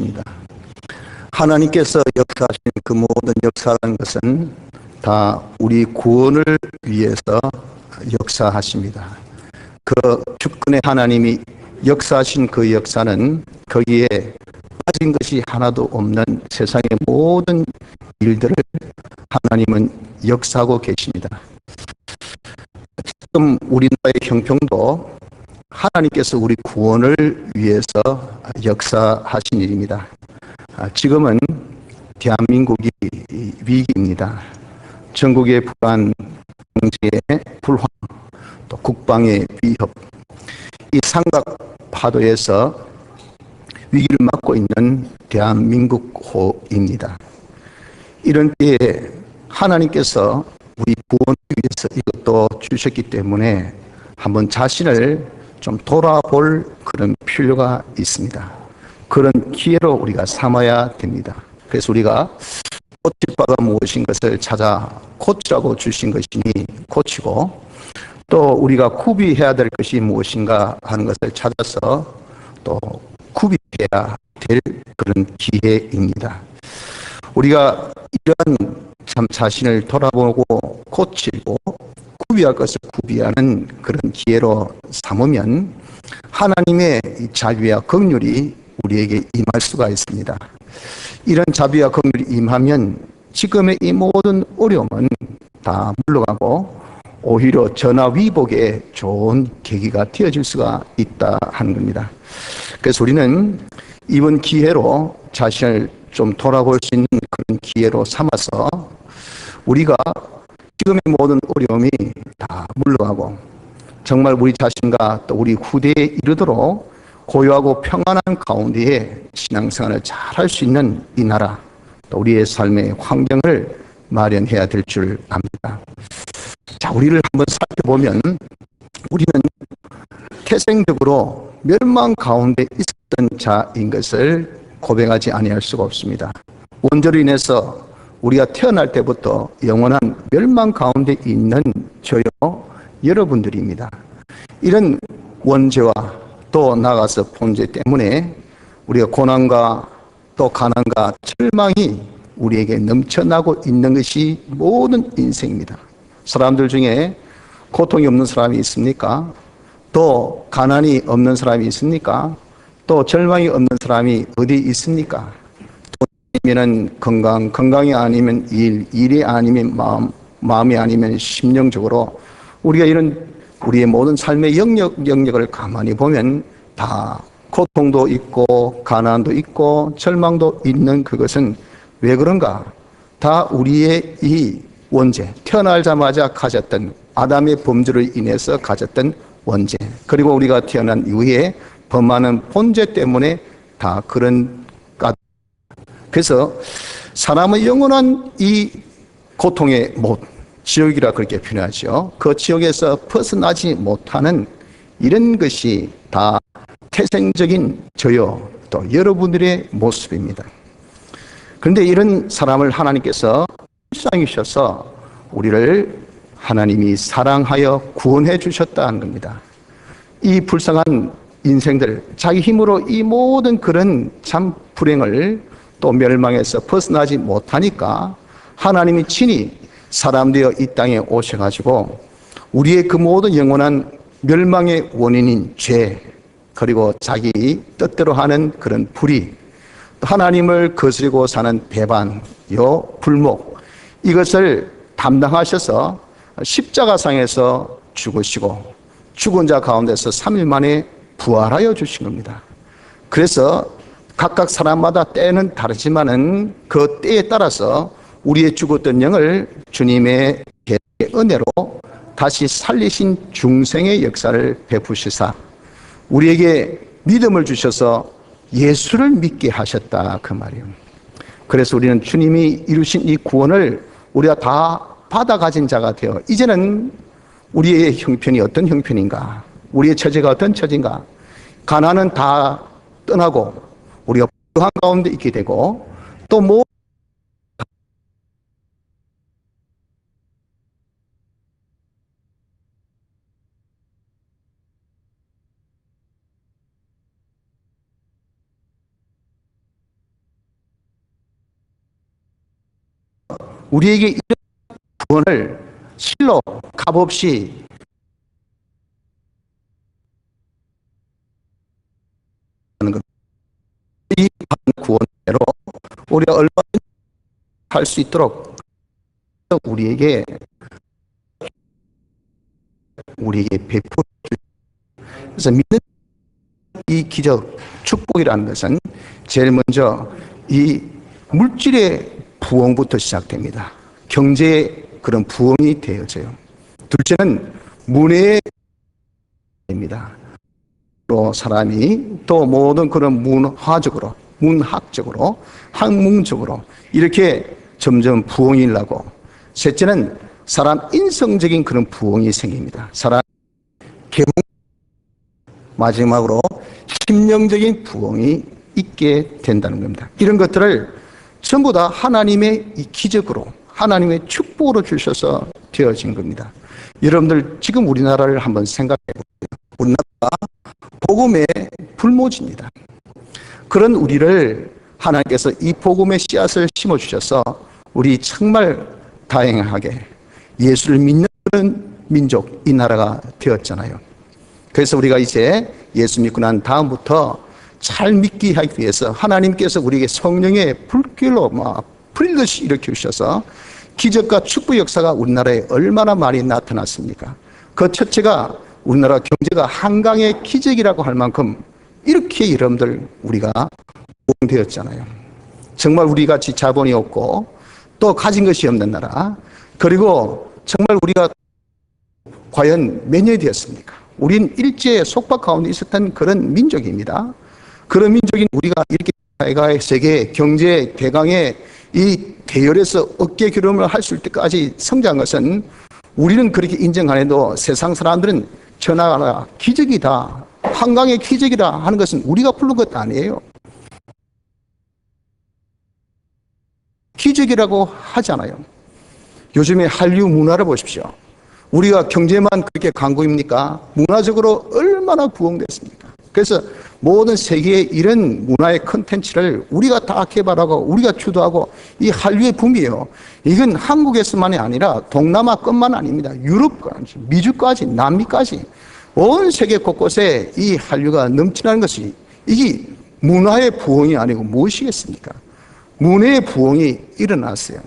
것입니다. 하나님께서 역사하신 그 모든 역사라는 것은 다 우리 구원을 위해서 역사하십니다. 그 주권의 하나님이 역사하신 그 역사는 거기에 빠진 것이 하나도 없는 세상의 모든 일들을 하나님은 역사하고 계십니다. 지금 우리나라의 형평도 하나님께서 우리 구원을 위해서 역사하신 일입니다. 지금은 대한민국이 위기입니다. 전국의 불안, 경제의 불황, 또 국방의 위협, 이 삼각 파도에서 위기를 맞고 있는 대한민국호입니다. 이런 때에 하나님께서 우리 구원을 위해서 이것도 주셨기 때문에 한번 자신을 좀 돌아볼 그런 필요가 있습니다. 그런 기회로 우리가 삼아야 됩니다. 그래서 우리가 고칠 바가 무엇인 것을 찾아 고치라고 주신 것이니 고치고, 또 우리가 구비해야 될 것이 무엇인가 하는 것을 찾아서 또 구비해야 될 그런 기회입니다. 우리가 이런 참 자신을 돌아보고 고치고 구비할 것을 구비하는 그런 기회로 삼으면 하나님의 자비와 긍휼이 우리에게 임할 수가 있습니다. 이런 자비와 긍휼이 임하면 지금의 이 모든 어려움은 다 물러가고 오히려 전화위복에 좋은 계기가 되어질 수가 있다 하는 겁니다. 그래서 우리는 이번 기회로 자신을 좀 돌아볼 수 있는 그런 기회로 삼아서 우리가 지금의 모든 어려움이 다 물러가고 정말 우리 자신과 또 우리 후대에 이르도록 고요하고 평안한 가운데에 신앙생활을 잘 할 수 있는 이 나라, 또 우리의 삶의 환경을 마련해야 될 줄 압니다. 자, 우리를 한번 살펴보면 우리는 태생적으로 멸망 가운데 있었던 자인 것을 고백하지 아니할 수가 없습니다. 원죄로 인해서 우리가 태어날 때부터 영원한 멸망 가운데 있는 저요 여러분들입니다. 이런 원죄와 또 나아가서 본죄 때문에 우리가 고난과 또 가난과 절망이 우리에게 넘쳐나고 있는 것이 모든 인생입니다. 사람들 중에 고통이 없는 사람이 있습니까? 또 가난이 없는 사람이 있습니까? 또 절망이 없는 사람이 어디 있습니까? 돈이면 건강, 건강이 아니면 일, 일이 아니면 마음, 마음이 아니면 심령적으로 우리가 이런 우리의 모든 삶의 영역을 가만히 보면 다 고통도 있고 가난도 있고 절망도 있는 그것은 왜 그런가? 다 우리의 이 원죄, 태어나자마자 가졌던 아담의 범죄로 인해서 가졌던 원죄, 그리고 우리가 태어난 이후에 범하는 본죄 때문에 다 그런 까. 그래서 사람의 영원한 이 고통의 못, 지옥이라 그렇게 표현하죠. 그 지옥에서 벗어나지 못하는 이런 것이 다 태생적인 저요 또 여러분들의 모습입니다. 그런데 이런 사람을 하나님께서 불쌍히 주셔서 우리를 하나님이 사랑하여 구원해 주셨다는 겁니다. 이 불쌍한 인생들, 자기 힘으로 이 모든 그런 참 불행을 또 멸망에서 벗어나지 못하니까 하나님이 친히 사람 되어 이 땅에 오셔가지고 우리의 그 모든 영원한 멸망의 원인인 죄, 그리고 자기 뜻대로 하는 그런 불의, 하나님을 거스리고 사는 배반, 불목, 이것을 담당하셔서 십자가상에서 죽으시고 죽은 자 가운데서 3일 만에 부활하여 주신 겁니다. 그래서 각각 사람마다 때는 다르지만은 그 때에 따라서 우리의 죽었던 영을 주님의 은혜로 다시 살리신 중생의 역사를 베푸시사 우리에게 믿음을 주셔서 예수를 믿게 하셨다 그 말이에요. 그래서 우리는 주님이 이루신 이 구원을 우리가 다 받아 가진 자가 되어 이제는 우리의 형편이 어떤 형편인가, 우리의 처지가 어떤 처지인가, 가난은 다 떠나고 우리가 부한 가운데 있게 되고 또 뭐 우리에게 이런 구원을 실로 값없이 하는 것. 이 구원대로 우리가 얼마든지 할 수 있도록 우리에게 베풀어 주. 그래서 믿는 이 기적, 축복이라는 것은 제일 먼저 이 물질의 부흥부터 시작됩니다. 경제의 그런 부흥이 되어져요. 둘째는 문해의 입니다. 또 사람이 또 모든 그런 문화적으로, 문학적으로, 학문적으로 이렇게 점점 부흥이 일어나고, 셋째는 사람 인성적인 그런 부흥이 생깁니다. 사람 개몽, 마지막으로 심령적인 부흥이 있게 된다는 겁니다. 이런 것들을 전부 다 하나님의 이 기적으로, 하나님의 축복으로 주셔서 되어진 겁니다. 여러분들 지금 우리나라를 한번 생각해 보세요. 우리나라가 복음의 불모지입니다. 그런 우리를 하나님께서 이 복음의 씨앗을 심어주셔서 우리 정말 다행하게 예수를 믿는 그런 민족, 이 나라가 되었잖아요. 그래서 우리가 이제 예수 믿고 난 다음부터 잘 믿기 하기 위해서 하나님께서 우리에게 성령의 불길로 막 풀리듯이 일으켜 주셔서 기적과 축복 역사가 우리나라에 얼마나 많이 나타났습니까? 그 첫째가 우리나라 경제가 한강의 기적이라고 할 만큼 이렇게 여러분들 우리가 부흥되었잖아요. 정말 우리 같이 자본이 없고 또 가진 것이 없는 나라, 그리고 정말 우리가 과연 몇 년이 되었습니까? 우린 일제의 속박 가운데 있었던 그런 민족입니다. 그런 민족인 우리가 이렇게 세계 경제 대강의 이 대열에서 어깨 기름을 할 수 있을 때까지 성장한 것은 우리는 그렇게 인정 안 해도 세상 사람들은 전하라 기적이다, 한강의 기적이다 하는 것은 우리가 부른 것도 아니에요. 기적이라고 하잖아요. 요즘에 한류 문화를 보십시오. 우리가 경제만 그렇게 강국입니까? 문화적으로 얼마나 부흥됐습니까? 그래서 모든 세계의 이런 문화의 컨텐츠를 우리가 다 개발하고 우리가 주도하고 이 한류의 붐이에요. 이건 한국에서만이 아니라 동남아뿐만 아닙니다. 유럽까지, 미주까지, 남미까지 온 세계 곳곳에 이 한류가 넘치는 것이, 이게 문화의 부흥이 아니고 무엇이겠습니까? 문화의 부흥이 일어났어요.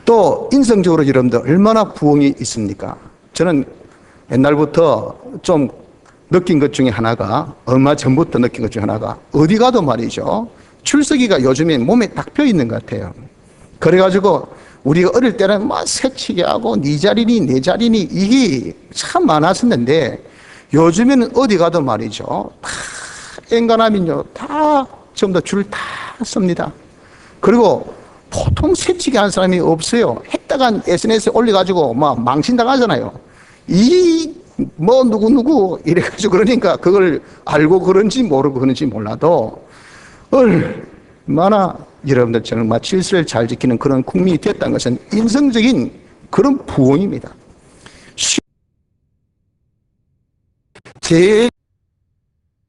또 인성적으로 여러분들 얼마나 부흥이 있습니까? 저는 옛날부터 좀 느낀 것 중에 하나가, 얼마 전부터 느낀 것 중에 하나가, 어디 가도 말이죠, 출석이가 요즘에 몸에 딱 펴 있는 것 같아요. 그래가지고 우리가 어릴 때는 막 새치기 하고 네 자리니 내 자리니 이게 참 많았었는데, 요즘에는 어디 가도 말이죠, 다 엔간하면요 다 전부 다 줄 다 섭니다. 그리고 보통 새치기 한 사람이 없어요. 했다간 SNS에 올려가지고 막 망신당하잖아요. 뭐 누구 이래가지고, 그러니까 그걸 알고 그런지 모르고 그런지 몰라도 얼마나 여러분들 정말 질서를 잘 지키는 그런 국민이 됐다는 것은 인성적인 그런 부흥입니다. 제일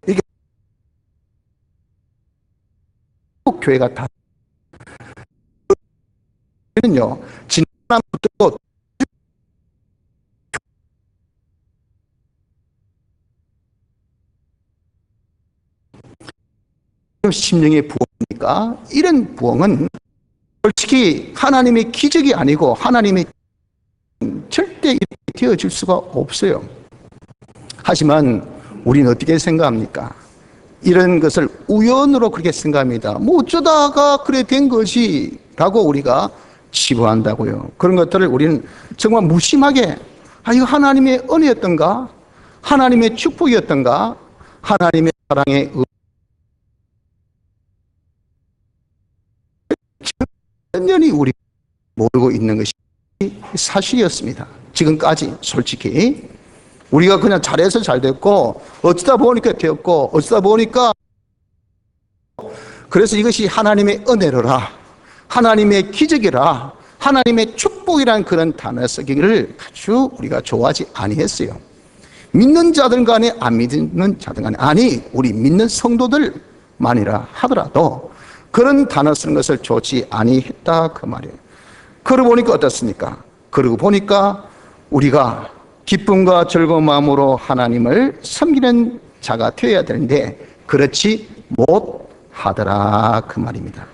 이게 교회가 다 는요 지난번부터 심령의 부흥이니까, 이런 부흥은 솔직히 하나님의 기적이 아니고 하나님의 절대 이렇게 되어질 수가 없어요. 하지만 우리는 어떻게 생각합니까? 이런 것을 우연으로 그렇게 생각합니다. 뭐 어쩌다가 그래 된 거지 라고 우리가 치부한다고요. 그런 것들을 우리는 정말 무심하게, 이거 하나님의 은혜였던가, 하나님의 축복이었던가, 하나님의 사랑의 천년이 우리 모르고 있는 것이 사실이었습니다. 지금까지 솔직히 우리가 그냥 잘해서 잘 됐고, 어쩌다 보니까 되었고, 어쩌다 보니까, 그래서 이것이 하나님의 은혜로라, 하나님의 기적이라, 하나님의 축복이라는 그런 단어 쓰기를 아주 우리가 좋아하지 아니했어요. 믿는 자들 간에 안 믿는 자들 간에, 아니 우리 믿는 성도들만이라 하더라도 그런 단어 쓰는 것을 좋지 아니했다 그 말이에요. 그러고 보니까 어떻습니까? 그러고 보니까 우리가 기쁨과 즐거운 마음으로 하나님을 섬기는 자가 되어야 되는데 그렇지 못하더라 그 말입니다.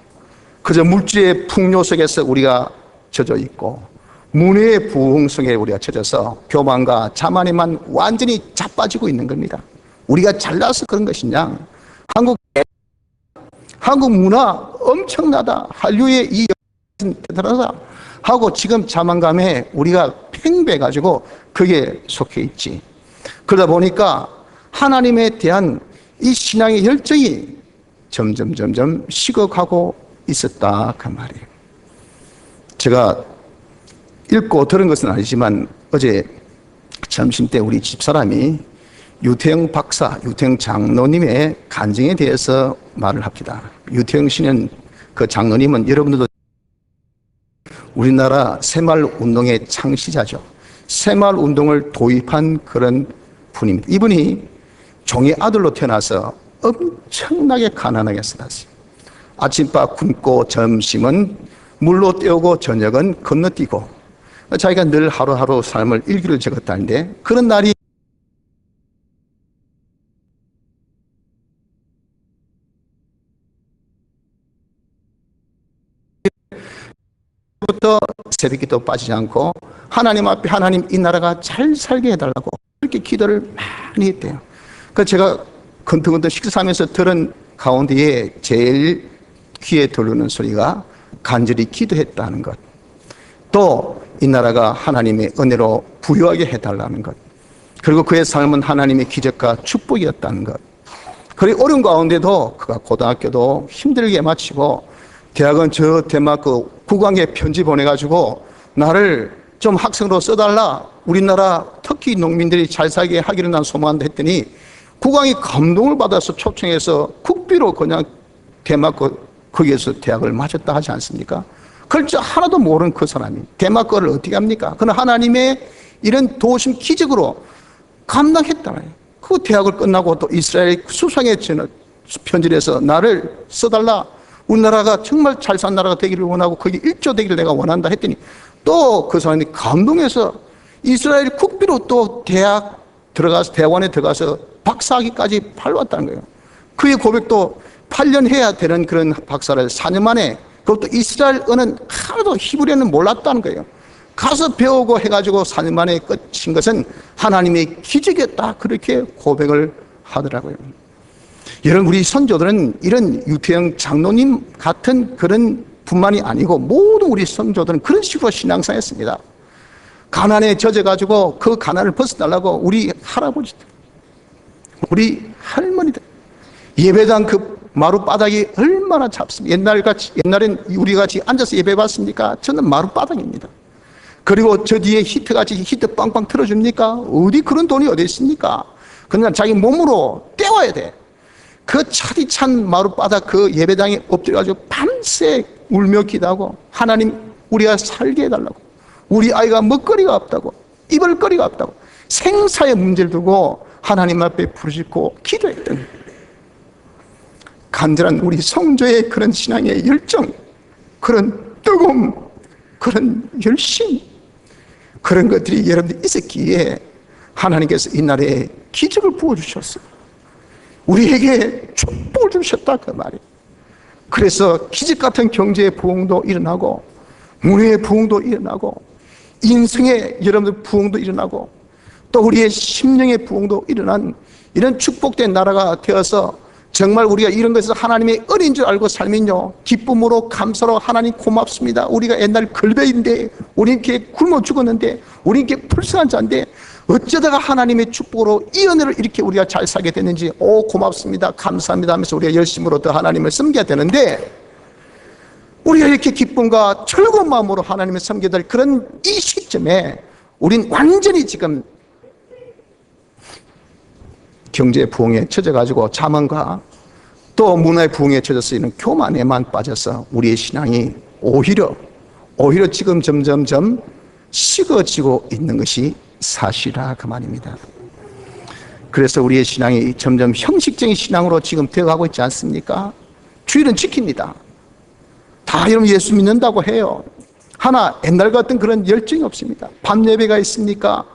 그저 물질의 풍요 속에서 우리가 젖어 있고 문외의 부흥 속에 우리가 젖어서 교만과 자만에만 완전히 자빠지고 있는 겁니다. 우리가 잘나서 그런 것이냐? 한국 문화 엄청나다. 한류의 이 대단하다 하고 지금 자만감에 우리가 팽배해가지고 그게 속해 있지. 그러다 보니까 하나님에 대한 이 신앙의 열정이 점점 식어가고 있었다 그 말이에요. 제가 읽고 들은 것은 아니지만 어제 점심때 우리 집사람이 유태영 박사, 유태영 장로님의 간증에 대해서 말을 합니다. 유태영 씨는 그 장로님은 여러분들도 우리나라 새마을운동의 창시자죠. 새마을운동을 도입한 그런 분입니다. 이분이 종의 아들로 태어나서 엄청나게 가난하게 살았어요. 아침밥 굶고 점심은 물로 때우고 저녁은 건너뛰고 자기가 늘 하루하루 삶을 일기를 적었다는데 그런 날이 부터 새벽기도 빠지지 않고 하나님 앞에 하나님 이 나라가 잘 살게 해달라고 그렇게 기도를 많이 했대요. 그 제가 건터건터 식사하면서 들은 가운데에 제일 귀에 들리는 소리가 간절히 기도했다는 것, 또 이 나라가 하나님의 은혜로 부유하게 해달라는 것, 그리고 그의 삶은 하나님의 기적과 축복이었다는 것. 그리고 어려운 가운데도 그가 고등학교도 힘들게 마치고 대학은 저 덴마크 국왕에 편지 보내가지고 나를 좀 학생으로 써달라, 우리나라 터키 농민들이 잘 살게 하기를 난 소망한다 했더니 국왕이 감동을 받아서 초청해서 국비로 그냥 덴마크 거기에서 대학을 마쳤다 하지 않습니까? 그걸 하나도 모르는 그 사람이 덴마크를 어떻게 합니까? 그는 하나님의 이런 도우심 기적으로 감당했잖아요. 그 대학을 끝나고 또 이스라엘 수상에 편지를 해서 나를 써달라, 우리나라가 정말 잘 산 나라가 되기를 원하고 거기 일조 되기를 내가 원한다 했더니 또 그 사람이 감동해서 이스라엘 국비로 또 대학원에 들어가서 박사학위까지 팔왔다는 거예요. 그의 고백도 8년 해야 되는 그런 박사를 4년 만에, 그것도 이스라엘어는 하나도 히브리어는 몰랐다는 거예요. 가서 배우고 해가지고 4년 만에 끝인 것은 하나님의 기적이었다, 그렇게 고백을 하더라고요. 여러분, 우리 선조들은 이런 유태영 장로님 같은 그런 뿐만이 아니고 모든 우리 선조들은 그런 식으로 신앙생활했습니다. 가난에 젖어가지고 그 가난을 벗어나려고 우리 할아버지들, 우리 할머니들, 예배당 그 마룻바닥이 얼마나 찹습니까? 옛날엔 우리같이 앉아서 예배 받습니까? 저는 마룻바닥입니다. 그리고 저 뒤에 히트 빵빵 틀어줍니까? 어디 그런 돈이 어디 있습니까? 그냥 자기 몸으로 때워야 돼. 그 차디찬 마룻바닥 그 예배당에 엎드려가지고 밤새 울며 기도하고 하나님 우리가 살게 해달라고, 우리 아이가 먹거리가 없다고, 입을 거리가 없다고 생사의 문제를 두고 하나님 앞에 부르짖고 기도했던 거예요. 간절한 우리 성도의 그런 신앙의 열정, 그런 뜨거움, 그런 열심, 그런 것들이 여러분들이 있었기에 하나님께서 이 나라에 기적을 부어주셨어요. 우리에게 축복을 주셨다 그 말이에요. 그래서 기적 같은 경제의 부흥도 일어나고 문화의 부흥도 일어나고 인생의 여러분들 부흥도 일어나고 또 우리의 심령의 부흥도 일어난 이런 축복된 나라가 되어서 정말 우리가 이런 것에서 하나님의 은혜인 줄 알고 살면요, 기쁨으로 감사로 하나님 고맙습니다. 우리가 옛날 걸베인데, 우리 이렇게 굶어 죽었는데, 우리 이렇게 불쌍한 자인데 어쩌다가 하나님의 축복으로 이 은혜를 이렇게 우리가 잘 살게 됐는지, 오 고맙습니다, 감사합니다 하면서 우리가 열심으로 더 하나님을 섬겨야 되는데, 우리가 이렇게 기쁨과 즐거운 마음으로 하나님을 섬겨야 될 그런 이 시점에 우린 완전히 지금 경제 부흥에 처져가지고 자만과 또 문화의 부흥에 처져서 이런 교만에만 빠져서 우리의 신앙이 오히려 지금 점점점 식어지고 있는 것이 사실이라 그 말입니다. 그래서 우리의 신앙이 점점 형식적인 신앙으로 지금 되어가고 있지 않습니까? 주일은 지킵니다. 다 여러분 예수 믿는다고 해요. 하나 옛날 같은 그런 열정이 없습니다. 밤 예배가 있습니까?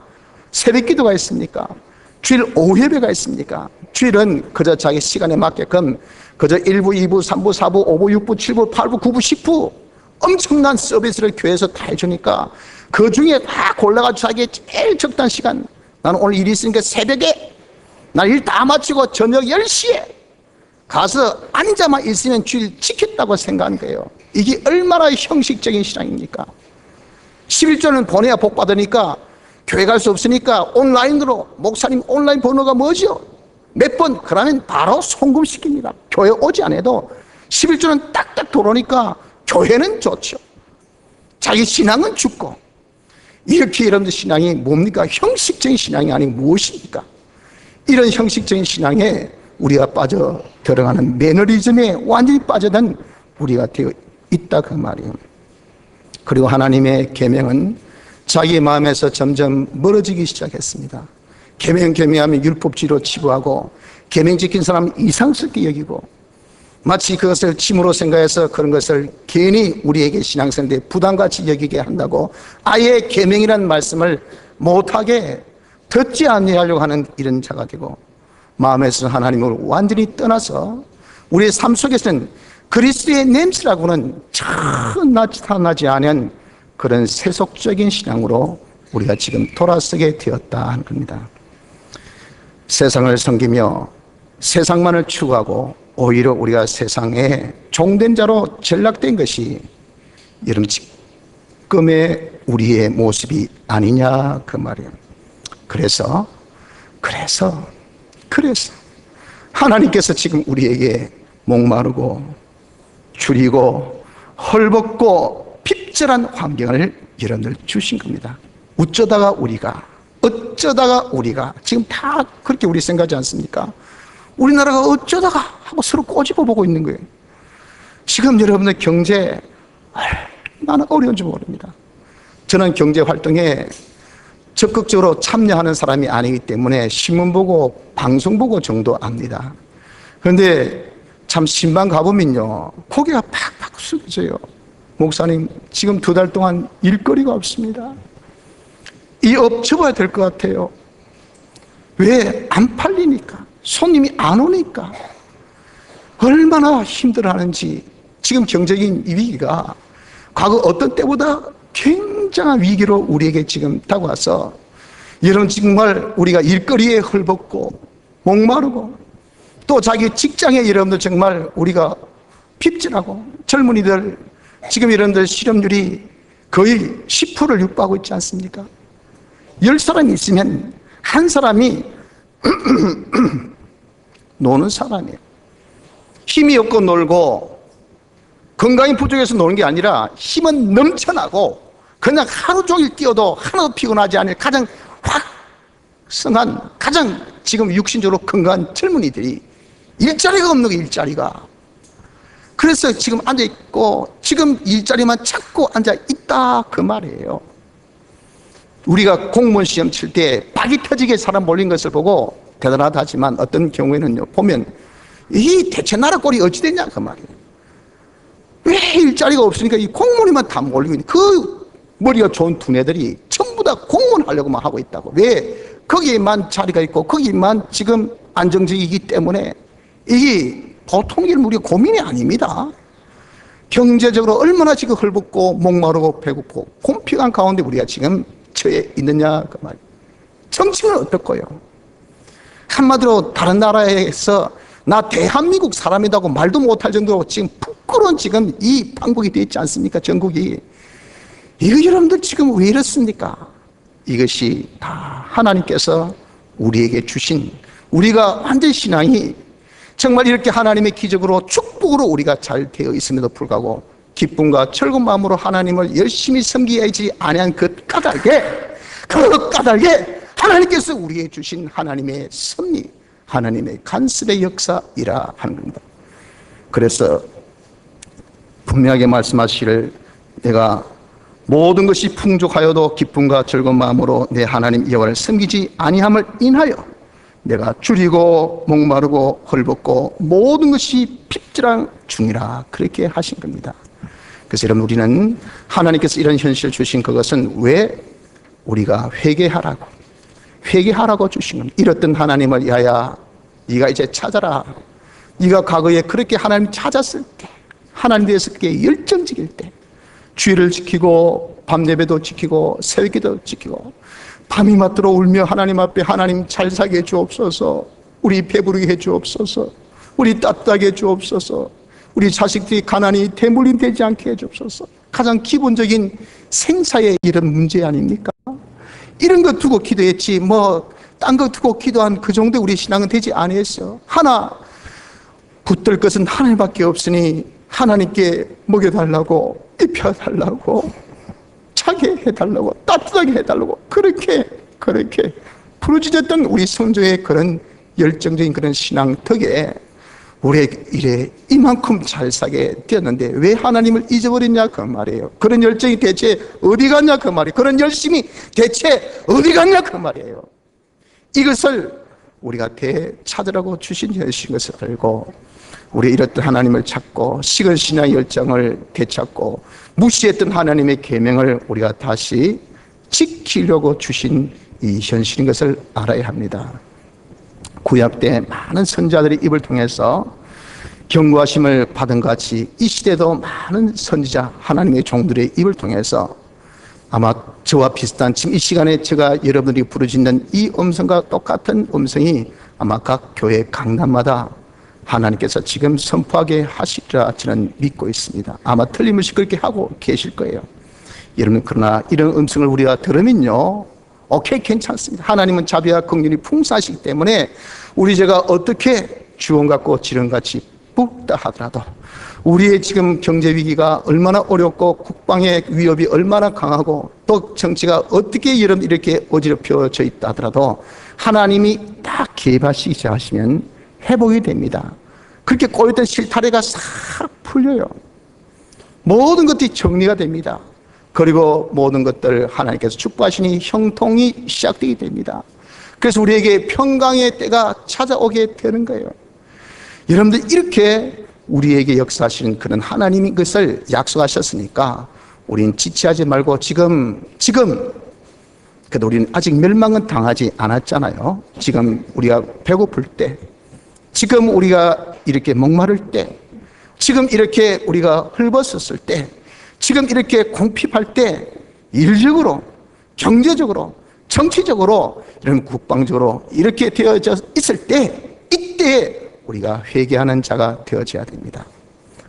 새벽 기도가 있습니까? 주일 오후 예배가 있습니까? 주일은 그저 자기 시간에 맞게끔 그저 1부, 2부, 3부, 4부, 5부, 6부, 7부, 8부, 9부, 10부 엄청난 서비스를 교회에서 다 해주니까 그 중에 다 골라가지고 자기의 제일 적당한 시간, 나는 오늘 일이 있으니까 새벽에 나 일 다 마치고 저녁 10시에 가서 앉아만 있으면 주일 지켰다고 생각한 거예요. 이게 얼마나 형식적인 신앙입니까? 11조는 보내야 복 받으니까 교회 갈 수 없으니까 온라인으로, 목사님 온라인 번호가 뭐죠? 몇 번? 그러면 바로 송금시킵니다. 교회 오지 않아도 11조는 딱딱 들어오니까 교회는 좋죠. 자기 신앙은 죽고. 이렇게 여러분들 신앙이 뭡니까? 형식적인 신앙이 아니고 무엇입니까? 이런 형식적인 신앙에 우리가 빠져 들어가는 매너리즘에 완전히 빠져든 우리가 되어 있다 그 말이에요. 그리고 하나님의 계명은 자기 마음에서 점점 멀어지기 시작했습니다. 계명하면 율법주의로 치부하고 계명 지킨 사람은 이상스럽게 여기고 마치 그것을 짐으로 생각해서 그런 것을 괜히 우리에게 신앙생활에 부담같이 여기게 한다고 아예 계명이라는 말씀을 못하게 듣지 않으려고 하는 이런 자가 되고 마음에서 하나님을 완전히 떠나서 우리의 삶 속에서는 그리스도의 냄새라고는 참 나타나지 않은 그런 세속적인 신앙으로 우리가 지금 돌아서게 되었다 하는 겁니다. 세상을 섬기며 세상만을 추구하고 오히려 우리가 세상에 종된 자로 전락된 것이 여러분 지금의 우리의 모습이 아니냐 그 말이에요. 그래서 하나님께서 지금 우리에게 목마르고 줄이고 헐벗고 핍절한 환경을 여러분들 주신 겁니다. 어쩌다가 우리가 지금 다 그렇게 우리 생각하지 않습니까? 우리나라가 어쩌다가 하고 서로 꼬집어 보고 있는 거예요. 지금 여러분들 경제 얼마나 어려운지 모릅니다. 저는 경제 활동에 적극적으로 참여하는 사람이 아니기 때문에 신문 보고 방송 보고 정도 압니다. 그런데 참 신방 가보면요 고개가 팍팍 숙여져요. 목사님 지금 2달 동안 일거리가 없습니다. 이 업 접어야 될 것 같아요. 왜? 안 팔리니까, 손님이 안 오니까. 얼마나 힘들어하는지. 지금 경제적인 위기가 과거 어떤 때보다 굉장한 위기로 우리에게 지금 다가와서 여러분 정말 우리가 일거리에 헐벗고 목마르고 또 자기 직장에 여러분들 정말 우리가 핍진하고 젊은이들 지금 여러분들 실업률이 거의 10%를 육박하고 있지 않습니까? 10사람이 있으면 한 사람이 노는 사람이에요. 힘이 없고 놀고 건강이 부족해서 노는 게 아니라 힘은 넘쳐나고 그냥 하루 종일 뛰어도 하나도 피곤하지 않을 가장 확성한 가장 지금 육신적으로 건강한 젊은이들이 일자리가 없는 거예요. 일자리가. 그래서 지금 앉아있고 지금 일자리만 찾고 앉아있다 그 말이에요. 우리가 공무원 시험 칠 때 박이 터지게 사람 몰린 것을 보고 대단하다 하지만 어떤 경우에는요 보면 이 대체 나라 꼴이 어찌 됐냐 그 말이에요. 왜 일자리가 없으니까 이 공무원이만 다 몰리고 있는 그 머리가 좋은 두뇌들이 전부 다 공무원 하려고만 하고 있다고. 왜? 거기에만 자리가 있고 거기만 지금 안정적이기 때문에 이게 보통 일 우리가 고민이 아닙니다. 경제적으로 얼마나 지금 헐벗고 목마르고 배고프고 공평한 가운데 우리가 지금 처해 있느냐 그 말이에요. 정치는 어떻고요? 한마디로 다른 나라에서 나 대한민국 사람이라고 말도 못할 정도로 지금 부끄러운 지금 이 판국이 되어 있지 않습니까? 전국이. 이거 여러분들 지금 왜 이렇습니까? 이것이 다 하나님께서 우리에게 주신 우리가 완전 신앙이 정말 이렇게 하나님의 기적으로 축복으로 우리가 잘 되어 있음에도 불구하고 기쁨과 즐거운 마음으로 하나님을 열심히 섬기야지 아니한 그 까닭에 하나님께서 우리에게 주신 하나님의 섭리, 하나님의 간섭의 역사이라 하는 겁니다. 그래서 분명하게 말씀하시기를 내가 모든 것이 풍족하여도 기쁨과 즐거운 마음으로 내 하나님 여호와를 섬기지 아니함을 인하여 내가 줄이고 목마르고 헐벗고 모든 것이 핍절한 중이라 그렇게 하신 겁니다. 그래서 여러분, 우리는 하나님께서 이런 현실을 주신 그것은 왜 우리가 회개하라고 주신 겁니다. 잃었던 하나님을, 야야, 네가 이제 찾아라. 네가 과거에 그렇게 하나님 찾았을 때, 하나님 대해서 그게 열정적일 때, 주의를 지키고 밤 예배도 지키고 새벽기도 지키고 밤이 맞도록 울며 하나님 앞에, 하나님 잘 살게 해 주옵소서, 우리 배부르게 해 주옵소서, 우리 따뜻하게 해 주옵소서, 우리 자식들이 가난이 대물림 되지 않게 해 주옵소서. 가장 기본적인 생사의 이런 문제 아닙니까? 이런 거 두고 기도했지 딴 거 두고 기도한 그 정도 우리 신앙은 되지 아니했어. 하나 붙들 것은 하나님밖에 없으니 하나님께 먹여달라고, 입혀달라고, 차게 해달라고, 따뜻하게 해달라고, 그렇게 부르짖었던 우리 성도의 그런 열정적인 그런 신앙 덕에 우리의 일에 이만큼 잘 사게 되었는데 왜 하나님을 잊어버렸냐 그 말이에요. 그런 열정이 대체 어디 갔냐 그 말이에요. 그런 열심이 대체 어디 갔냐 그 말이에요. 이것을 우리가 되찾으라고 주신 것을 알고 우리 잃었던 하나님을 찾고 식은 신앙의 열정을 되찾고 무시했던 하나님의 계명을 우리가 다시 지키려고 주신 이 현실인 것을 알아야 합니다. 구약 때 많은 선지자들의 입을 통해서 경고하심을 받은 같이 이 시대도 많은 선지자 하나님의 종들의 입을 통해서 아마 저와 비슷한 지금 이 시간에 제가 여러분들이 부르짖는 이 음성과 똑같은 음성이 아마 각 교회 강단마다 하나님께서 지금 선포하게 하시리라 저는 믿고 있습니다. 아마 틀림없이 그렇게 하고 계실 거예요. 여러분, 그러나 이런 음성을 우리가 들으면요, 오케이, 괜찮습니다. 하나님은 자비와 긍휼이 풍성하시기 때문에 우리 제가 어떻게 주홍같고 지렁같이 붓다 하더라도 우리의 지금 경제 위기가 얼마나 어렵고 국방의 위협이 얼마나 강하고 또 정치가 어떻게 여러분 이렇게 어지럽혀져 있다 하더라도 하나님이 딱 개입하시기 시작하시면 회복이 됩니다. 그렇게 꼬였던 실타래가 싹 풀려요. 모든 것들이 정리가 됩니다. 그리고 모든 것들 하나님께서 축복하시니 형통이 시작되게 됩니다. 그래서 우리에게 평강의 때가 찾아오게 되는 거예요. 여러분들, 이렇게 우리에게 역사하시는 그런 하나님이 그것을 약속하셨으니까 우리는 지체하지 말고 지금 그래도 우리는 아직 멸망은 당하지 않았잖아요. 지금 우리가 배고플 때, 지금 우리가 이렇게 목마를 때, 지금 이렇게 우리가 헐벗었을 때, 지금 이렇게 궁핍할 때, 일적으로, 경제적으로, 정치적으로, 이런 국방적으로 이렇게 되어져 있을 때, 이때 우리가 회개하는 자가 되어져야 됩니다.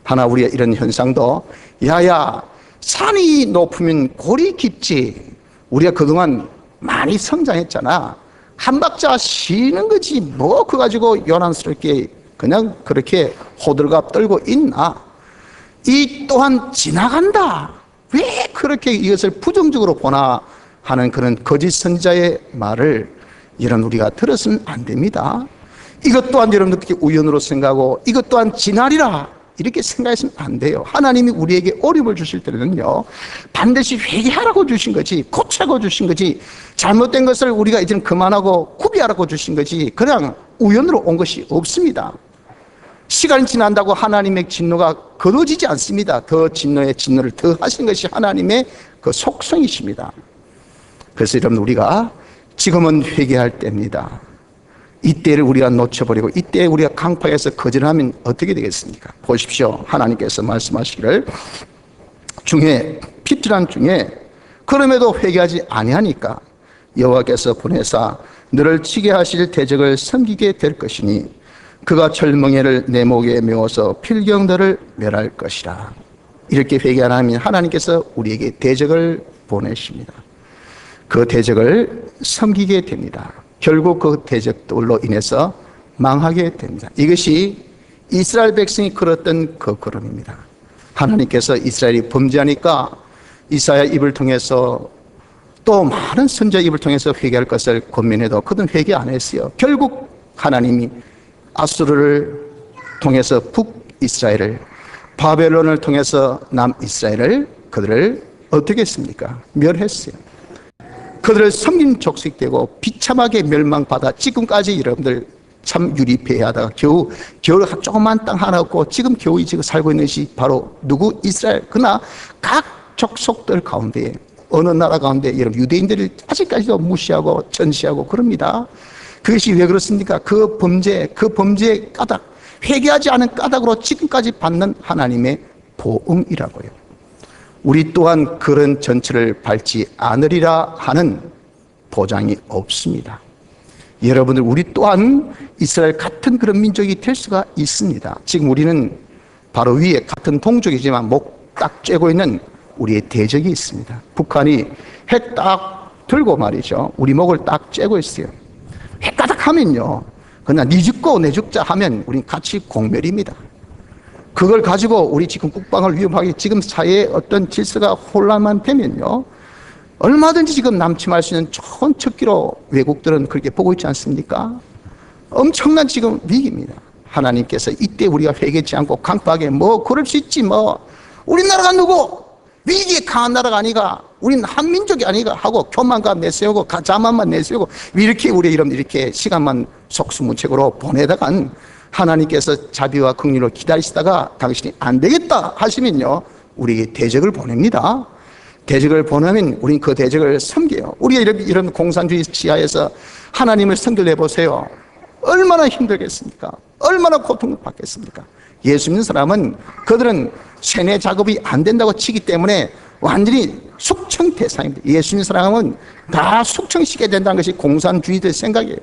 하나 우리가 이런 현상도, 야야, 산이 높으면 골이 깊지. 우리가 그동안 많이 성장했잖아. 한 박자 쉬는 거지 뭐 그거 가지고 요란스럽게 그냥 그렇게 호들갑 떨고 있나. 이 또한 지나간다. 왜 그렇게 이것을 부정적으로 보나 하는 그런 거짓 선지자의 말을 이런 우리가 들어서는 안 됩니다. 이것 또한 여러분들 그렇게 우연으로 생각하고 이것 또한 지나리라 이렇게 생각하시면 안 돼요. 하나님이 우리에게 어려움을 주실 때는요, 반드시 회개하라고 주신 거지, 고치라고 주신 거지, 잘못된 것을 우리가 이제는 그만하고 구비하라고 주신 거지, 그냥 우연으로 온 것이 없습니다. 시간이 지난다고 하나님의 진노가 거둬지지 않습니다. 더 진노에 진노를 더 하시는 것이 하나님의 그 속성이십니다. 그래서 여러분, 우리가 지금은 회개할 때입니다. 이때를 우리가 놓쳐버리고 이때 우리가 강팍해서 거절하면 어떻게 되겠습니까? 보십시오. 하나님께서 말씀하시기를 중에 피틀한 중에 그럼에도 회개하지 아니하니까 여호와께서 보내사 너를 치게 하실 대적을 섬기게 될 것이니 그가 철멍에를 내 목에 메워서 필경들을 멸할 것이라. 이렇게 회개 안 하면 하나님께서 우리에게 대적을 보내십니다. 그 대적을 섬기게 됩니다. 결국 그 대적들로 인해서 망하게 됩니다. 이것이 이스라엘 백성이 걸었던 그 걸음입니다. 하나님께서 이스라엘이 범죄하니까 이사야 입을 통해서 또 많은 선지자 입을 통해서 회개할 것을 권면해도 그들은 회개 안 했어요. 결국 하나님이 아수르를 통해서 북이스라엘을, 바벨론을 통해서 남이스라엘을, 그들을 어떻게 했습니까? 멸했어요. 그들을 섬긴 족속되고 비참하게 멸망받아 지금까지 여러분들 참 유리패하다가 겨우 조그만 땅 하나 없고 지금 겨우 지금 살고 있는 것이 바로 누구? 이스라엘. 그러나 각 족속들 가운데 어느 나라 가운데 여러분 유대인들을 아직까지도 무시하고 전시하고 그럽니다. 그것이 왜 그렇습니까? 그 범죄의 까닭, 회개하지 않은 까닭으로 지금까지 받는 하나님의 보응이라고요. 우리 또한 그런 전철을 밟지 않으리라 하는 보장이 없습니다. 여러분들, 우리 또한 이스라엘 같은 그런 민족이 될 수가 있습니다. 지금 우리는 바로 위에 같은 동족이지만 목 딱 쬐고 있는 우리의 대적이 있습니다. 북한이 핵 딱 들고 말이죠, 우리 목을 딱 쬐고 있어요. 핵 가닥 하면요, 그냥 니 죽고 내 죽자 하면 우린 같이 공멸입니다. 그걸 가지고 우리 지금 국방을 위협하게, 지금 사회의 어떤 질서가 혼란만 되면요, 얼마든지 지금 남침할 수 있는 좋은 척기로 외국들은 그렇게 보고 있지 않습니까? 엄청난 지금 위기입니다. 하나님께서 이때 우리가 회개치 않고 강팍하게 뭐 그럴 수 있지, 뭐 우리나라가 누구 위기에 강한 나라가 아니가, 우린 한민족이 아니가 하고 교만감 내세우고 자만만 내세우고 이렇게 우리 이렇게 시간만 속수무책으로 보내다간 하나님께서 자비와 긍휼로 기다리시다가 당신이 안 되겠다 하시면요, 우리에게 대적을 보냅니다. 대적을 보내면 우린 그 대적을 섬겨요. 우리가 이런 공산주의 지하에서 하나님을 섬기려 해보세요. 얼마나 힘들겠습니까? 얼마나 고통을 받겠습니까? 예수 믿는 사람은 그들은 세뇌 작업이 안 된다고 치기 때문에 완전히 숙청 대상입니다. 예수 믿는 사람은 다 숙청시켜야 된다는 것이 공산주의들의 생각이에요.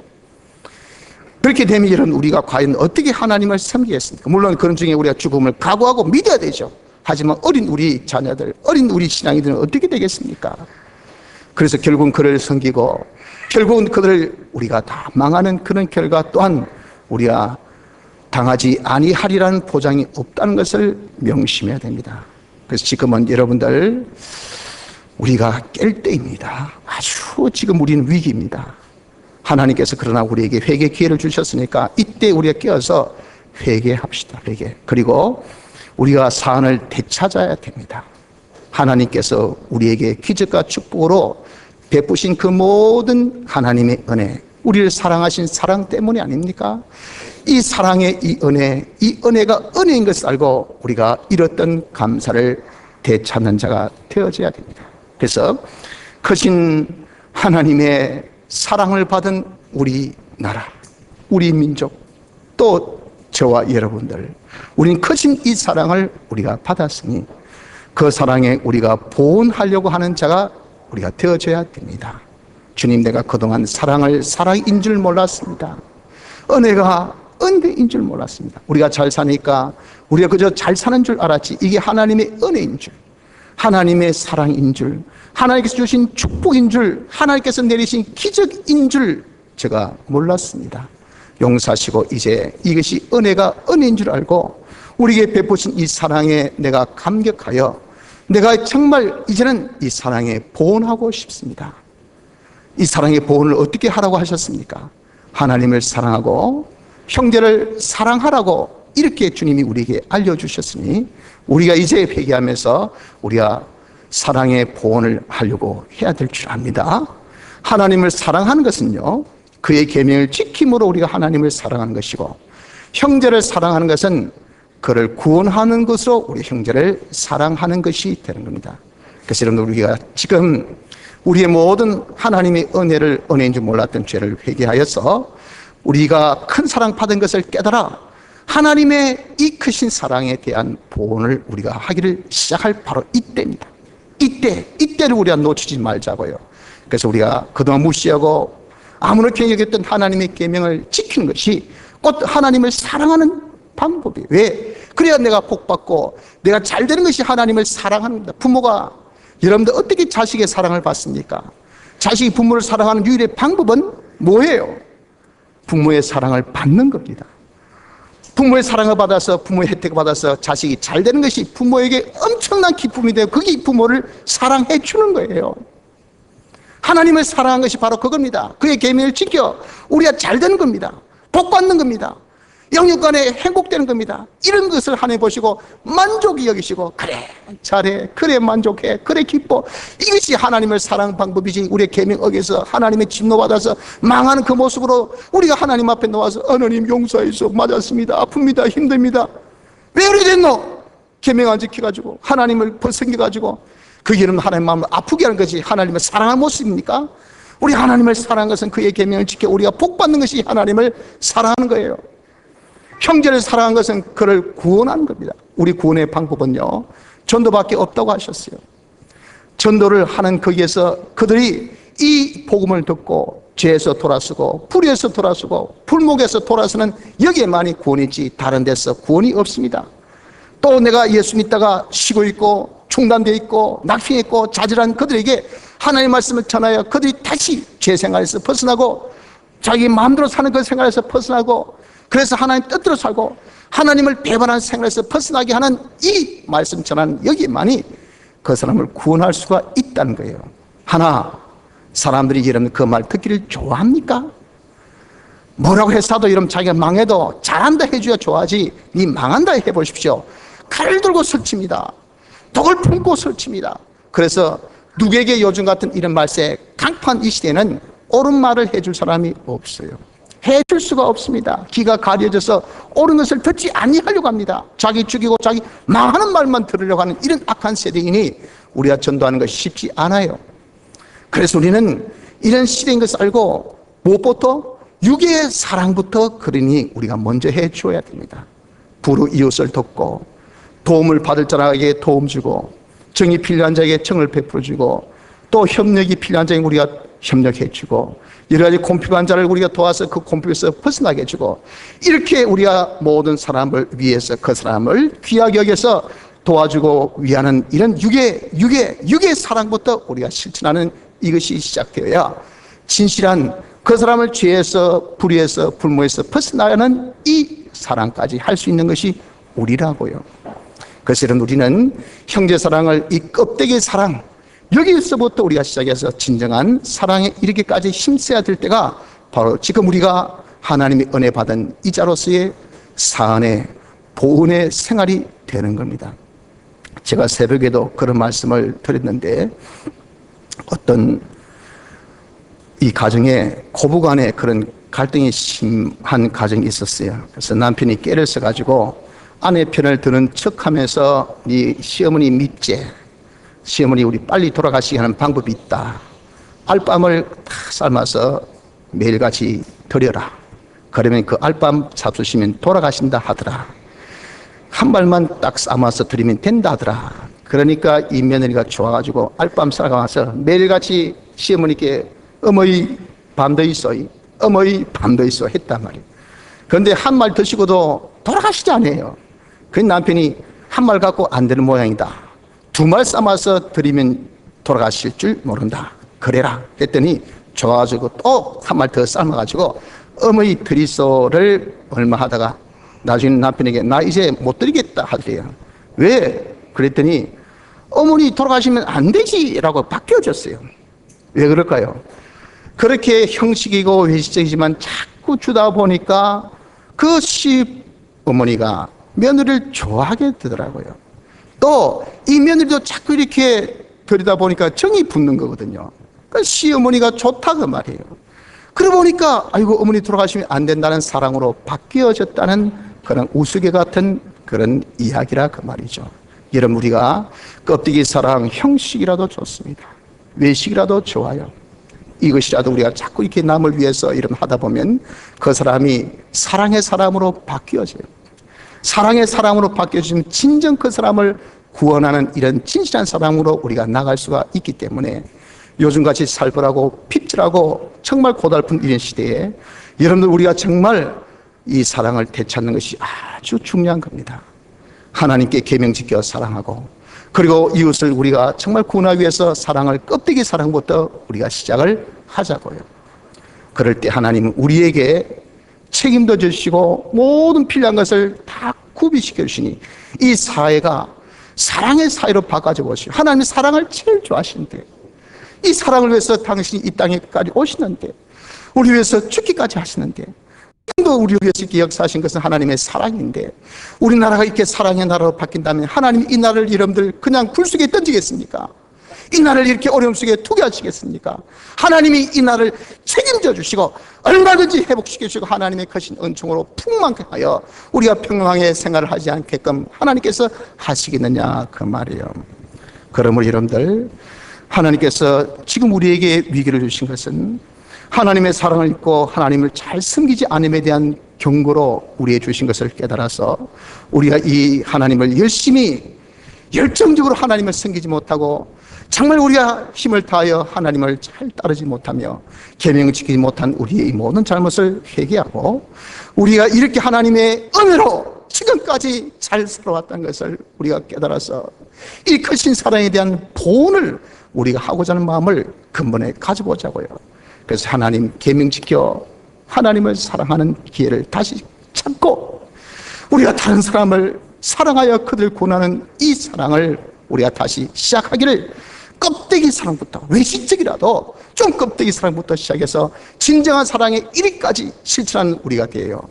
그렇게 되면 여러분, 우리가 과연 어떻게 하나님을 섬기겠습니까? 물론 그런 중에 우리가 죽음을 각오하고 믿어야 되죠. 하지만 어린 우리 자녀들, 어린 우리 신앙이들은 어떻게 되겠습니까? 그래서 결국은 그를 섬기고 결국은 그들을 우리가 다 망하는 그런 결과 또한 우리가 당하지 아니하리라는 보장이 없다는 것을 명심해야 됩니다. 그래서 지금은 여러분들, 우리가 깰 때입니다. 아주 지금 우리는 위기입니다. 하나님께서 그러나 우리에게 회개 기회를 주셨으니까 이때 우리가 깨어서 회개합시다. 회개. 그리고 우리가 사안을 되찾아야 됩니다. 하나님께서 우리에게 기적과 축복으로 베푸신 그 모든 하나님의 은혜, 우리를 사랑하신 사랑 때문이 아닙니까? 이 사랑의 이 은혜가 은혜인 것을 알고 우리가 잃었던 감사를 되찾는 자가 되어져야 됩니다. 그래서 크신 하나님의 사랑을 받은 우리 나라, 우리 민족, 또 저와 여러분들, 우리는 크신 이 사랑을 우리가 받았으니 그 사랑에 우리가 보온하려고 하는 자가 우리가 되어져야 됩니다. 주님, 내가 그동안 사랑을 사랑인 줄 몰랐습니다. 은혜가 은혜인 줄 몰랐습니다. 우리가 잘 사니까 우리가 그저 잘 사는 줄 알았지, 이게 하나님의 은혜인 줄, 하나님의 사랑인 줄, 하나님께서 주신 축복인 줄, 하나님께서 내리신 기적인 줄 제가 몰랐습니다. 용서하시고 이제 이것이 은혜가 은혜인 줄 알고 우리에게 베푸신 이 사랑에 내가 감격하여 내가 정말 이제는 이 사랑에 보온하고 싶습니다. 이 사랑의 보온을 어떻게 하라고 하셨습니까? 하나님을 사랑하고 형제를 사랑하라고 이렇게 주님이 우리에게 알려주셨으니 우리가 이제 회개하면서 우리가 사랑의 보온을 하려고 해야 될 줄 압니다. 하나님을 사랑하는 것은요, 그의 계명을 지킴으로 우리가 하나님을 사랑하는 것이고, 형제를 사랑하는 것은 그를 구원하는 것으로 우리 형제를 사랑하는 것이 되는 겁니다. 그래서 여러분, 우리가 지금 우리의 모든 하나님의 은혜인 줄 몰랐던 죄를 회개하여서 우리가 큰 사랑 받은 것을 깨달아 하나님의 이 크신 사랑에 대한 보온을 우리가 하기를 시작할 바로 이때입니다. 이때를 우리가 놓치지 말자고요. 그래서 우리가 그동안 무시하고 아무렇게 여겼던 하나님의 계명을 지키는 것이 곧 하나님을 사랑하는 방법이에요. 왜? 그래야 내가 복받고 내가 잘 되는 것이 하나님을 사랑하는 겁니다. 부모가, 여러분들 어떻게 자식의 사랑을 받습니까? 자식이 부모를 사랑하는 유일의 방법은 뭐예요? 부모의 사랑을 받는 겁니다. 부모의 사랑을 받아서, 부모의 혜택을 받아서 자식이 잘 되는 것이 부모에게 엄청난 기쁨이 되고 그게 부모를 사랑해 주는 거예요. 하나님을 사랑한 것이 바로 그겁니다. 그의 계명을 지켜 우리가 잘 되는 겁니다. 복 받는 겁니다. 영육간에 행복되는 겁니다. 이런 것을 하나님 보시고 만족이 여기시고, 그래 잘해, 그래 만족해, 그래 기뻐. 이것이 하나님을 사랑하는 방법이지. 우리의 계명 어겨서 하나님의 진노받아서 망하는 그 모습으로 우리가 하나님 앞에 나와서 하나님 용서해서 맞았습니다, 아픕니다, 힘듭니다, 왜 이렇게 됐노? 계명 안 지켜가지고 하나님을 벗어겨가지고 그 길은 하나님 마음을 아프게 하는 것이 하나님을 사랑하는 모습입니까? 우리 하나님을 사랑하는 것은 그의 계명을 지켜 우리가 복받는 것이 하나님을 사랑하는 거예요. 형제를 사랑하는 것은 그를 구원하는 겁니다. 우리 구원의 방법은요, 전도밖에 없다고 하셨어요. 전도를 하는 거기에서 그들이 이 복음을 듣고 죄에서 돌아서고 불의에서 돌아서고 불목에서 돌아서는 여기에만이 구원이지 다른 데서 구원이 없습니다. 또 내가 예수 믿다가 쉬고 있고 중단되어 있고 낙심해 있고 좌절한 그들에게 하나님의 말씀을 전하여 그들이 다시 죄 생활에서 벗어나고 자기 마음대로 사는 그 생활에서 벗어나고, 그래서 하나님 뜻대로 살고 하나님을 배반하는 생활에서 벗어나게 하는 이 말씀 전하는 여기만이 그 사람을 구원할 수가 있다는 거예요. 하나, 사람들이 이런 그 말 듣기를 좋아합니까? 뭐라고 해서도 이러면 자기가 망해도 잘한다 해줘야 좋아하지, 니 망한다 해보십시오. 칼을 들고 설칩니다. 독을 품고 설칩니다. 그래서 누구에게 요즘 같은 이런 말세 강판 이 시대에는 옳은 말을 해줄 사람이 없어요. 해줄 수가 없습니다. 귀가 가려져서 옳은 것을 듣지 아니하려고 합니다. 자기 죽이고 자기 망하는 말만 들으려고 하는 이런 악한 세대이니 우리가 전도하는 것이 쉽지 않아요. 그래서 우리는 이런 시대인 것을 알고 무엇부터? 육의 사랑부터 그러니 우리가 먼저 해줘야 됩니다. 부르 이웃을 돕고 도움을 받을 자에게 도움 주고 정이 필요한 자에게 정을 베풀어 주고 또 협력이 필요한 자에게 우리가 협력해 주고 여러 가지 공평한 자를 우리가 도와서 그 공평에서 벗어나게 해주고, 이렇게 우리가 모든 사람을 위해서 그 사람을 귀하게 여겨서 도와주고 위하는 이런 육의 사랑부터 우리가 실천하는 이것이 시작되어야 진실한 그 사람을 죄에서 불의에서 불모에서 벗어나가는 이 사랑까지 할 수 있는 것이 우리라고요. 그래서 우리는 형제 사랑을 이 껍데기 사랑, 여기서부터 우리가 시작해서 진정한 사랑에 이르기까지 힘써야 될 때가 바로 지금 우리가 하나님의 은혜 받은 이자로서의 사안의 보은의 생활이 되는 겁니다. 제가 새벽에도 그런 말씀을 드렸는데, 어떤 이 가정에 고부간에 그런 갈등이 심한 가정이 있었어요. 그래서 남편이 깨를 써가지고 아내 편을 드는 척하면서 네 시어머니 믿지, 시어머니 우리 빨리 돌아가시게 하는 방법이 있다, 알밤을 다 삶아서 매일같이 드려라, 그러면 그 알밤 잡수시면 돌아가신다 하더라, 한 발만 딱 삶아서 드리면 된다 하더라. 그러니까 이 며느리가 좋아가지고 알밤 싸가와서 매일같이 시어머니께 어머니 밤도 있어이, 어머니 밤도 있어 했단 말이에요. 그런데 한 말 드시고도 돌아가시지 않아요. 그 남편이 한 말 갖고 안 되는 모양이다, 두 말 삶아서 드리면 돌아가실 줄 모른다, 그래라 했더니 좋아가지고 또 한 말 더 삶아가지고 어머니 드리소를 얼마 하다가 나중에 남편에게 나 이제 못 드리겠다 하더래요. 왜? 그랬더니 어머니 돌아가시면 안 되지 라고 바뀌어졌어요. 왜 그럴까요? 그렇게 형식이고 회식적이지만 자꾸 주다 보니까 그 시어머니가 며느리를 좋아하게 되더라고요. 또 이 며느리도 자꾸 이렇게 드리다 보니까 정이 붙는 거거든요. 그 시어머니가 좋다 그 말이에요. 그러고 보니까 아이고 어머니 돌아가시면 안 된다는 사랑으로 바뀌어졌다는 그런 우스개 같은 그런 이야기라 그 말이죠. 여러분, 우리가 껍데기 사랑 형식이라도 좋습니다. 외식이라도 좋아요. 이것이라도 우리가 자꾸 이렇게 남을 위해서 이런 하다 보면 그 사람이 사랑의 사람으로 바뀌어져요. 사랑의 사람으로 바뀌어지면 진정 그 사람을 구원하는 이런 진실한 사랑으로 우리가 나갈 수가 있기 때문에 요즘같이 살벌하고 핍절하고 정말 고달픈 이런 시대에 여러분들 우리가 정말 이 사랑을 되찾는 것이 아주 중요한 겁니다. 하나님께 계명 지켜 사랑하고, 그리고 이웃을 우리가 정말 구원하기 위해서 사랑을 껍데기 사랑부터 우리가 시작을 하자고요. 그럴 때 하나님은 우리에게 책임도 주시고 모든 필요한 것을 다 구비시켜 주시니 이 사회가 사랑의 사회로 바꿔져 보시오. 하나님이 사랑을 제일 좋아하시는데, 이 사랑을 위해서 당신이 이 땅에까지 오시는데, 우리 위해서 죽기까지 하시는데, 지금도 우리를 위해서 이렇게 역사하신 것은 하나님의 사랑인데, 우리나라가 이렇게 사랑의 나라로 바뀐다면 하나님이 이 나라를 여러분들 그냥 불 속에 던지겠습니까? 이 나라를 이렇게 어려움 속에 두게 하시겠습니까? 하나님이 이 나라를 책임져 주시고 얼마든지 회복시켜 주시고 하나님의 크신 은총으로 풍만케 하여 우리가 평강의 생활을 하지 않게끔 하나님께서 하시겠느냐, 그 말이에요. 그러므로 여러분들, 하나님께서 지금 우리에게 위기를 주신 것은 하나님의 사랑을 잊고 하나님을 잘 섬기지 않음에 대한 경고로 우리에게 주신 것을 깨달아서 우리가 이 하나님을 열정적으로 하나님을 섬기지 못하고 정말 우리가 힘을 다하여 하나님을 잘 따르지 못하며 계명을 지키지 못한 우리의 모든 잘못을 회개하고 우리가 이렇게 하나님의 은혜로 지금까지 잘 살아왔다는 것을 우리가 깨달아서 이 크신 사랑에 대한 보온을 우리가 하고자 하는 마음을 근본에 가져보자고요. 그래서 하나님 계명 지켜 하나님을 사랑하는 기회를 다시 찾고 우리가 다른 사람을 사랑하여 그들 구원하는 이 사랑을 우리가 다시 시작하기를, 껍데기 사랑부터, 외식적이라도 좀 껍데기 사랑부터 시작해서 진정한 사랑의 1위까지 실천하는 우리가 되어요.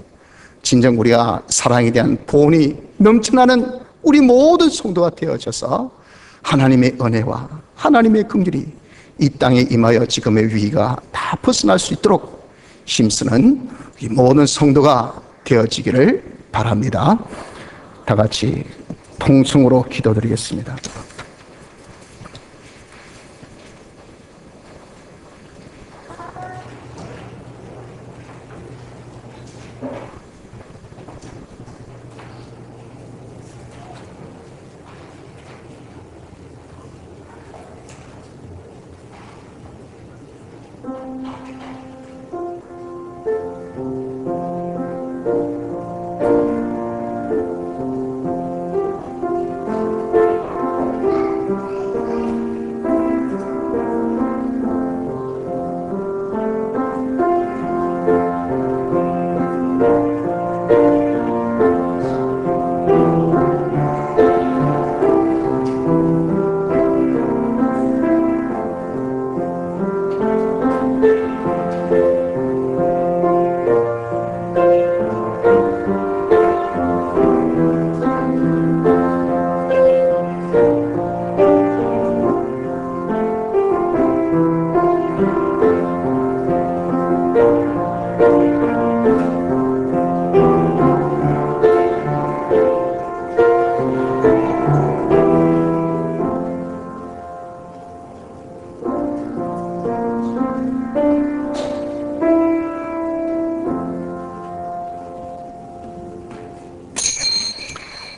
진정 우리가 사랑에 대한 보온이 넘쳐나는 우리 모든 성도가 되어져서 하나님의 은혜와 하나님의 긍휼이 이 땅에 임하여 지금의 위기가 다 벗어날 수 있도록 힘쓰는 이 모든 성도가 되어지기를 바랍니다. 다 같이 통성으로 기도드리겠습니다.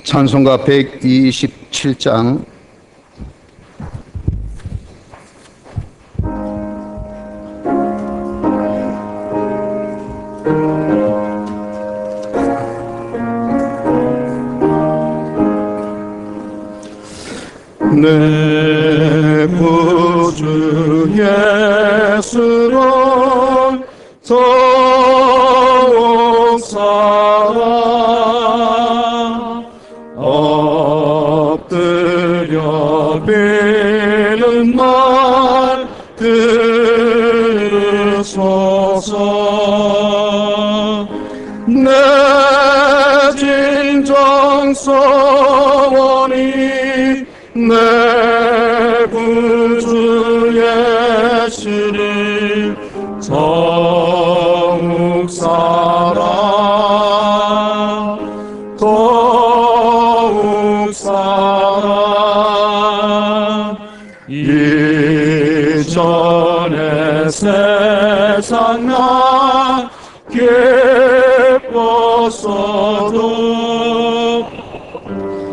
찬송가 127장 내 구주 예수로 더욱 살아 엎드려 비는 말 들으소서. 내 진정 소원이 내 구주 예수를 더욱 사랑 더욱 사랑. 이전에 세상 나 기뻤어도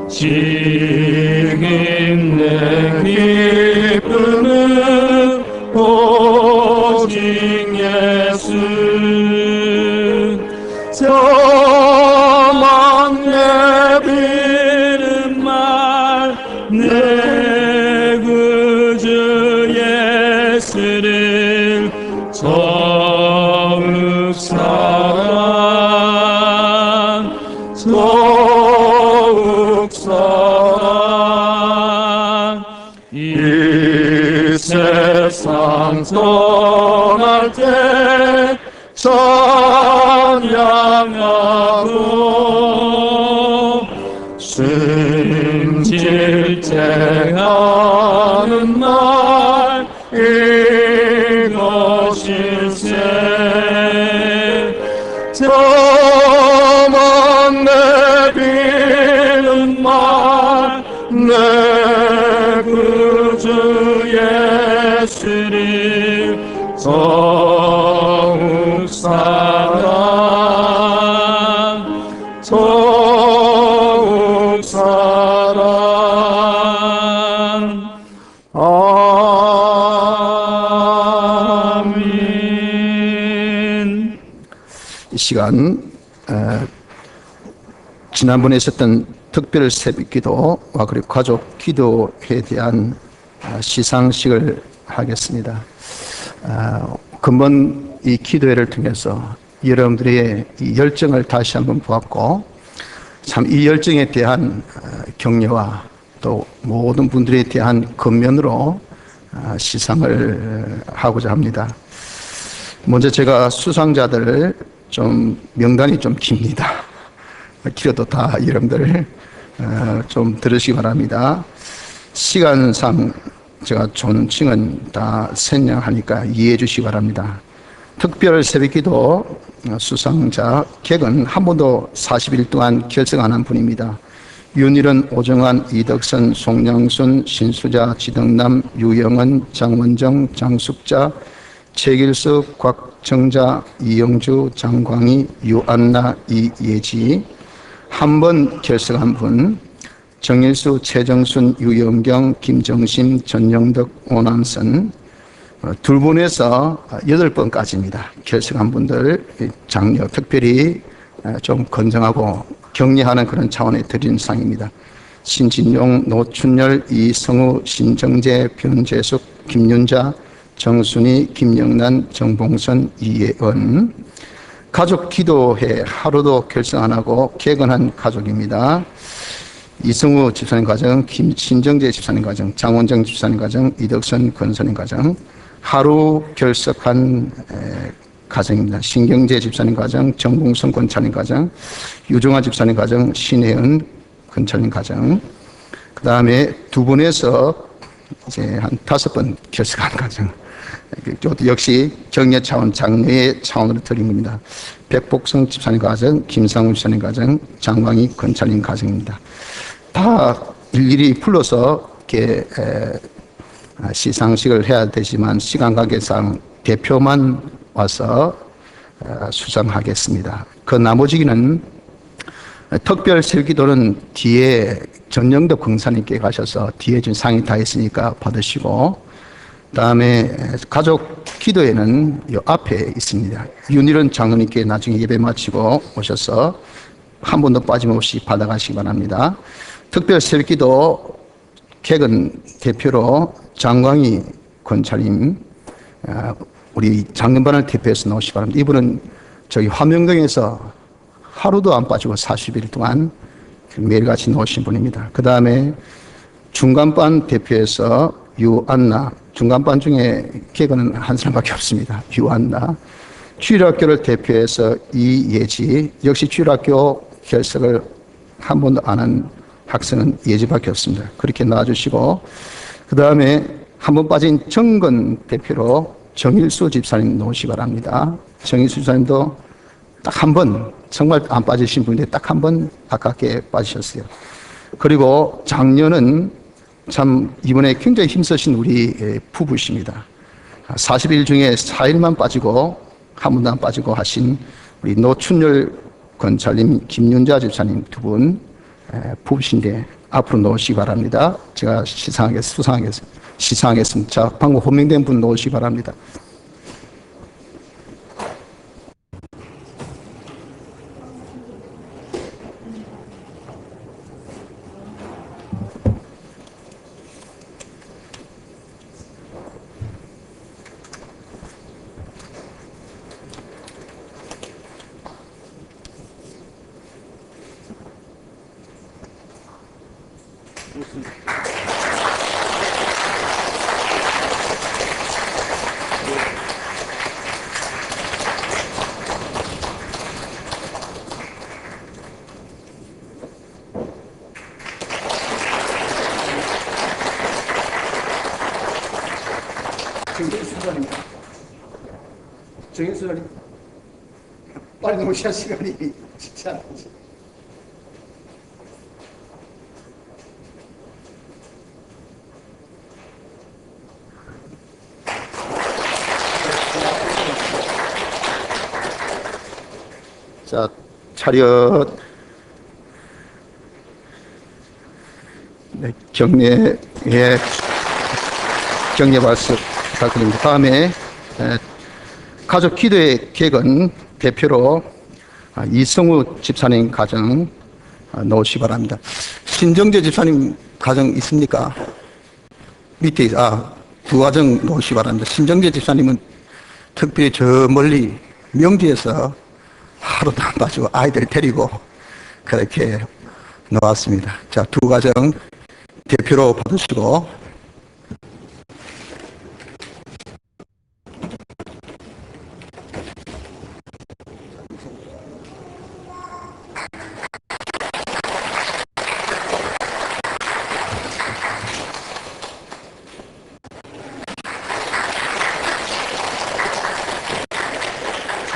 지금 내 기쁨은 오직 예수. 저만 내비는 말 내 구주 예수를 더욱 사랑 더욱 사랑. 이 세상 떠날 때 찬양 일체하는 날 이것일세 저만 내비는 말내 구주 예수를 더욱 사랑 아멘. 이 시간 지난번에 있었던 특별 새벽기도와 그리고 가족 기도에 대한 시상식을 하겠습니다. 근본 이 기도회를 통해서 여러분들의 이 열정을 다시 한번 보았고 참 이 열정에 대한 격려와 또 모든 분들에 대한 근면으로 시상을 하고자 합니다. 먼저 제가 수상자들 좀 명단이 좀 깁니다. 길어도 다 여러분들 좀 들으시기 바랍니다. 시간상 제가 존칭은 다 생략하니까 이해해 주시기 바랍니다. 특별 새벽기도 수상자 객은 한 번도 40일 동안 결석 안 한 분입니다. 윤일은, 오정환, 이덕선, 송영순, 신수자, 지덕남, 유영은, 장원정, 장숙자, 최길수, 곽정자, 이영주, 장광희, 유안나, 이예지. 한 번 결석한 분 정일수, 최정순, 유영경, 김정심, 전영덕, 오남선. 두 분에서 8번까지입니다. 결석한 분들 장려 특별히 좀 건정하고 격려하는 그런 차원의 드린 상입니다. 신진용, 노춘열, 이성우, 신정재, 변재숙, 김윤자, 정순희, 김영란, 정봉선, 이예은. 가족 기도회 하루도 결석 안 하고 개건한 가족입니다. 이성우 집사님 가정, 신정재 집사님 가정, 장원정 집사님 가정, 이덕선 권선님 가정. 하루 결석한 가정입니다. 신경재 집사님 가정, 정봉선 권차님 가정, 유종아 집사님 가정, 신혜은 권차님 가정. 그 다음에 두 분에서 이제 한 5번 결석한 가정. 이것도 역시 격려 차원, 장려의 차원으로 드린 겁니다. 백복성 집사님 가정, 김상훈 집사님 가정, 장광희 권차님 가정입니다. 다 일일이 불러서 이렇게 시상식을 해야 되지만 시간 관계상 대표만 와서 수상하겠습니다. 그 나머지는 특별 설기도는 뒤에 전영덕 권사님께 가셔서 뒤에 준 상이 다 있으니까 받으시고, 다음에 가족 기도회는 이 앞에 있습니다. 윤일은 장로님께 나중에 예배 마치고 오셔서 한 번도 빠짐없이 받아가시기 바랍니다. 특별 설기도 객은 대표로 장광희 권차님, 우리 장년반을 대표해서 나오시기 바랍니다. 이분은 저희 화명동에서 하루도 안 빠지고 40일 동안 매일같이 나오신 분입니다. 그 다음에 중간반 대표해서 유안나, 중간반 중에 객은 한 사람밖에 없습니다. 유안나. 주일학교를 대표해서 이예지, 역시 주일학교 결석을 한 번도 안 한 학생은 예지밖에 없습니다. 그렇게 나와주시고, 그 다음에 한 번 빠진 정건 대표로 정일수 집사님 나오시기 바랍니다. 정일수 집사님도 딱 한 번, 정말 안 빠지신 분인데 딱 한 번 아깝게 빠지셨어요. 그리고 작년은 참 이번에 굉장히 힘쓰신 우리 부부십니다. 40일 중에 4일만 빠지고 한 번도 안 빠지고 하신 우리 노춘열 권찰님, 김윤자 집사님 두 분 부부신데 앞으로 놓으시기 바랍니다. 제가 시상하겠습니다. 자, 방금 호명된 분 놓으시기 바랍니다. 정진수 소장님, 정진수 소장님, 빨리 놓으셔야 시간이 쉽지 않지. 자, 차렷. 네, 격려의 격려 말씀 부탁드립니다. 다음에 가족 기도의 객은 대표로 이성우 집사님 가정 놓으시기 바랍니다. 신정재 집사님 가정 있습니까? 밑에 두 가정 놓으시기 바랍니다. 신정재 집사님은 특별히 저 멀리 명지에서 하루도 안 빠지고 아이들 데리고 그렇게 나왔습니다. 자, 두 가정 대표로 받으시고,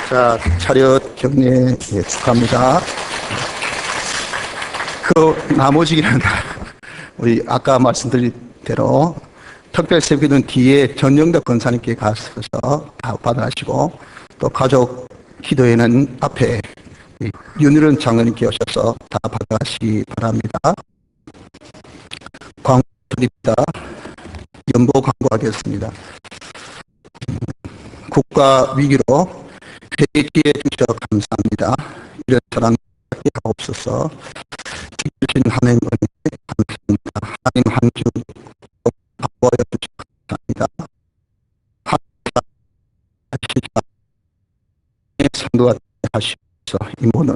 자, 차렷 격려 축하합니다. 그 나머지는 우리 아까 말씀드린 대로 특별 세비는 뒤에 전영덕 권사님께 가셔서 다 받아가시고, 또 가족 기도회는 앞에 윤일은 장로님께 오셔서 다 받아가시기 바랍니다. 광고 드립니다. 연보 광고하겠습니다. 국가 위기로 회개해 주셔서 감사합니다. 이런 사랑밖에 없어서 지키신 하나님 은혜 감사합니다. 하나님 한 주 보호해 주셔서 감사합니다. 하나님 상도와 하시면서 이 모든